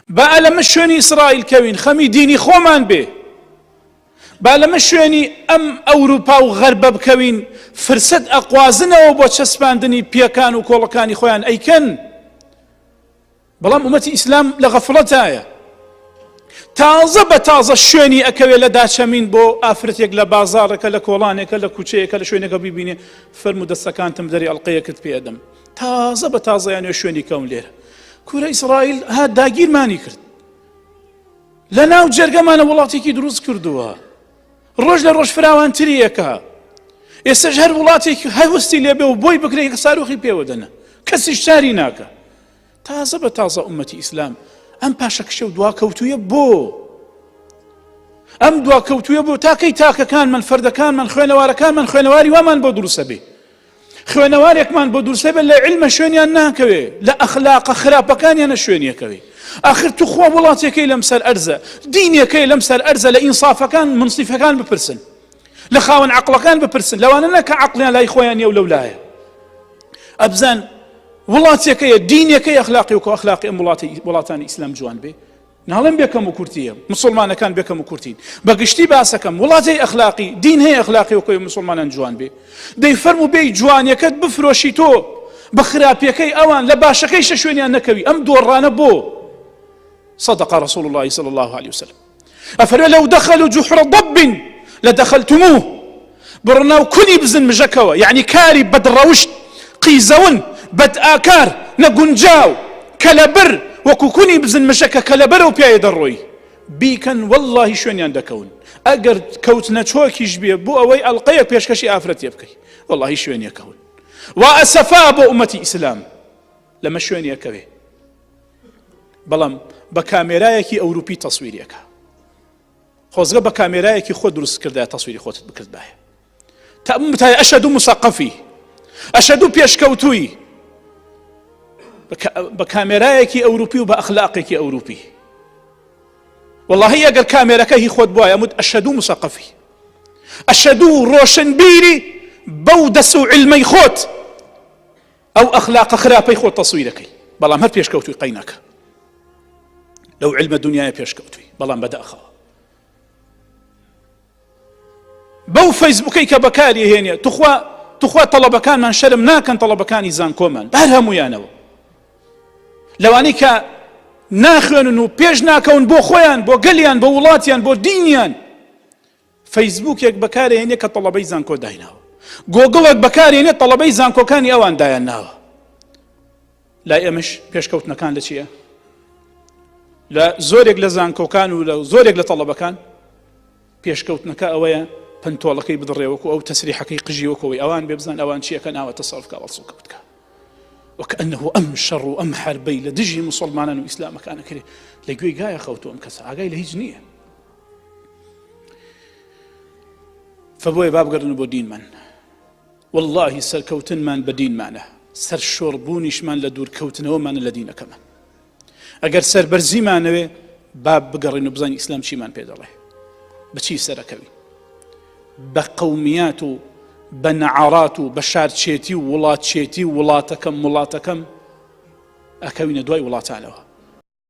با لەمە شوێنی ئیسرائیل کەوین خەمی دینی خۆمان بێ، با لەمە شوێنی ئەم ئەوروپا و غەربە بکەوین فرسەت ئەقوازنەوە بۆ چەسپاندنی پیەکان و کۆڵەکانی خۆیان ئەیکەن. بەڵام ئومەتی ئیسلام لە غەفڵەتایە، تازە بە تازە شوێنی ئەکەوێت لە داچەمین بۆ ئافرەتێک لە بازاڕێکە لە کۆڵانێکە لە کوچەیەکە لە شوێنێکە بیبینێ فەرموو دەستەکانتم دەری ئەڵقەیەکت پێدەم. تازە بە تازە یانێ شوێنی کەون لێرە. کوورە ئیسرائیل هات داگیرمانی کرد، لە ناو جەرگەمانە وڵاتێکی دروست کردووە، ڕۆژ لە ڕۆژ فراوانتریەکە. ئێستاش هەر وڵاتێکی هەوستی لێبێ و بۆی بکرێ ساروخی پێوەدەنە، کەسیش شاری ناکە. تازە بە تازە ئومەتی ئیسلام ئەم پاشەکشە و دواکەوتویە بۆ ئەم دواکەوتویە بۆ تاکەی تاکەکانمان فەردەکانمان خوێنەوارەکانمان خوێنەواری وامان بۆ دروستە بێ، خوێنەوارێکمان بۆ دروستە بێت لە عیلمە شوێنیان ناکەوێ، لە ئەخلاقە خراپەکانیانە شوێنیەکەوێ. آخر تو خوا وڵاتێکەی لەم سەر ئەرزە، دینێکەی لەم سەر ئەرزە، لە ئینسافەکان منصیفەکان بپرسن، لە خاوەن عەقڵەکان بپرسن، لەوانە نەکە عەقڵیان لای خۆیان نیە و لەولایە. ئەبزان وڵاتێکەیە دینێکەی ئەخلاقی و ئەخلاقی ئەم وڵاتانی ئیسلام جوان بێ، ناڵێن بێکەم و کورتیە، مسلمانەکان بێکەم و کورتین، بەگشتی باسەکەم وڵاتی ئەخلاقی دین هەیە ئەخلاقی و کۆی مسلمانان جوان بێ. دەی فەرموو بێی جوانیەکەت بفرۆشی تۆ بە خراپیەکەی ئەوان لە باشەکەی شوێنیان نەکەوی. ئەم دۆڕانە بۆ صدق رسول الله صلى الله عليه وسلم أفرأى لو دخلوا جحر ضب لدخلتموه برناو كوني بزن مجكوا يعني كاري بدروشت قيزون بد آكار نقنجاو كالبر وكو كوني بزن مجكا كالبر وبياي دروي بيكن والله شوين يندكون أقر كوتنا شوكي جبيه بو أوي ألقيك بيشكشي آفرت يبكي والله شوين يكون وأسفا بو أمتي إسلام لما شوين يكوي بەڵام بە کامێرایەکی ئەوروپی تەسویرێکە، خۆزگە بە کامێرایەکی خۆ دروست کردایە تەسویری خۆتت بکردایە، تا بتایە ئەشەد و مسەقەفی، ئەشەد و پێشکەوتووی، بە کامێرایەکی ئەوروپی و بە ئەخلاقێکی ئەوروپی. وەڵڵاهی ئەگەر کامێرەکە هی خۆت بوایە ئەموت ئەشەد و مسەقەفی، ئەشەد و ڕۆشنبیری بەو دەس و عیلمەی خۆت، ئەو ئەخلاقە خراپەی خۆت تەسویرەکەی، بەڵام هەر پێشکەوتووی قەینەکە. لو علم الدنيا بيشكوتوي بلان بدأ خا بو فيسبوكي كبكاري هينيا تخوا طلبة كان من شرم ناكن طلبة كان يزان كومان بارهم ويانو لو انيك ناخن انه بيج ناكون بو خويان بو قليان بو ولاتيان بو دينيان فيسبوك يك بكاري هينيا كطلبة يزان كو دايناو جوجل بكاري هينيا طلبة يزان كو كان اوان دايناو لا يمش بيشكوتنا كان لشيء لا زۆرێک لە زانکۆکان و لە زۆرێک لە تەڵەبەکان پێشکەوتنەکە ئەوەیە پنتۆڵەکەی بدڕێوەکو ئەو تەسریحەکەی قژیوەکەوەی ئەوان بێ بزان ئەوان چیەکە ناوە تەسەڵفکە وەڵسوکەوتکە وەکەئەنەهو ئەم شەڕ و ئەم حەربەی لە دژی موسڵمانان و ئیسلامەکانە کرێ لە گوێی گایە خەوتووە ئەم کەسە ئاگای لە هیچ نییە. فبۆیە بابگەڕن بۆ دینمان، واللهی سەرکەوتنمان بە دینمانە، سەر شۆڕبوونیشمان لە دوورکەوتنەوەمانە لە دینەکەمان. ئەگەر سەربەرزیمانەوێ باب بگەڕین و بزانین ئیسلام چیمان پێ دەڵێ، بەچی سەرەکەوی، بە قەومیات و بە نەعارات و بە شارچێتی و وڵاتچێتی و وڵاتەکەم ئەکەوینە دوای وڵاتانەوە.